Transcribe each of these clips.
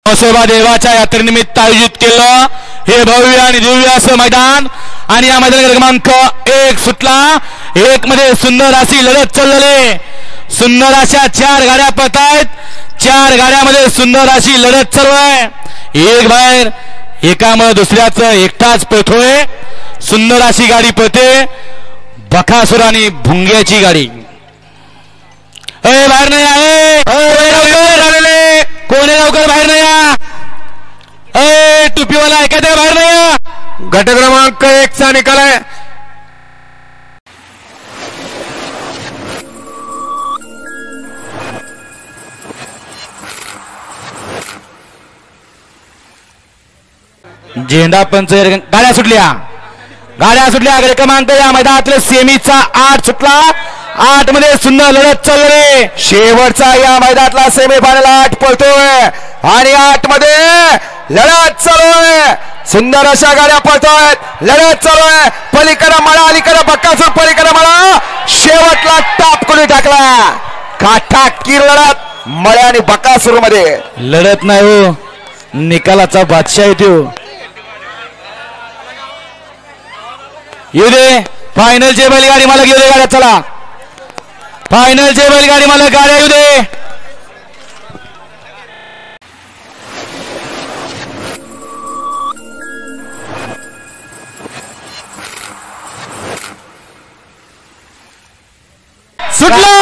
नरसोबा देवाच्या यात्रेनिमित्त आयोजित केलं हे भव्य आणि दिव्य असं मैदान आणि या मैदानाचा क्रमांक 1 सुटला। 1 मध्ये सुंदर अशी लढत चालली, सुंदर अशा 4 गाड्या पळतायत, 4 गाड्यामध्ये सुंदर अशी लढत चालू आहे। एक बाहेर एकामुळे दुसऱ्याचं एकटाच पळतोय, सुंदर अशी गाडी पळते बकासूर आणि भुंग्याची गाडी। बाहेर नाही आहे, कोणी लवकर बाहेर नाही या, टुपीवाला ऐकायचं बाहेर नाही या। गट क्रमांक 1 चा निकाल आहे। झेंडा पंच गाड्या सुटल्या, गट क्रमांक या मैदानातले सेमीचा 8 सुटला। 8 मध्ये सुंदर लढत चालली, शेवटचा या मैदानातला सेमीफायनल 8 पळतोय आणि 8 मध्ये लढत चालू आहे। सुंदर अशा गाड्या पळतोय, लढत चालू आहे। पलीकडे मला अलीकडे बक्कासूर, पलीकडे मला शेवटला टाप कोणी टाकला, काटाकीर लढत मळे आणि बक्कासूर मध्ये। लढत नाही हो, निकालाचा बादशाह येतो। येऊ दे फायनलचे बैलगाडी मला येऊ दे, गाड्या चला फायनलचे बैलगाडी मला गाड्या येऊ दे। सुटला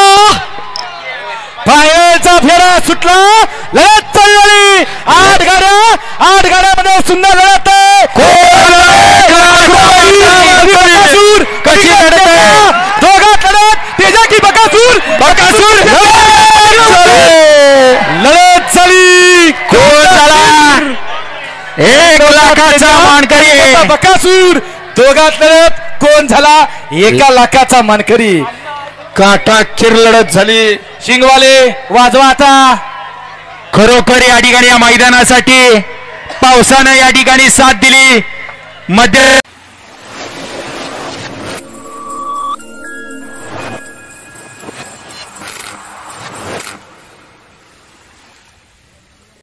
फायनलचा फेरा सुटला, लढत चालली 8 गाड्यामध्ये सुंदर लढत आहे। कशी लढत आहे, दोघात लढत, तेजा की बकासूर लढत झाली, कोण झाला 1 लाखाचा मानकरी, बकासूर दोघात लढत, कोण झाला 1 लाखाचा मानकरी। काटाकीर लढत झाली, शिंगवाले वाजवा आता। खरोखर या ठिकाणी या मैदानासाठी पावसानं या ठिकाणी साथ दिली। मध्य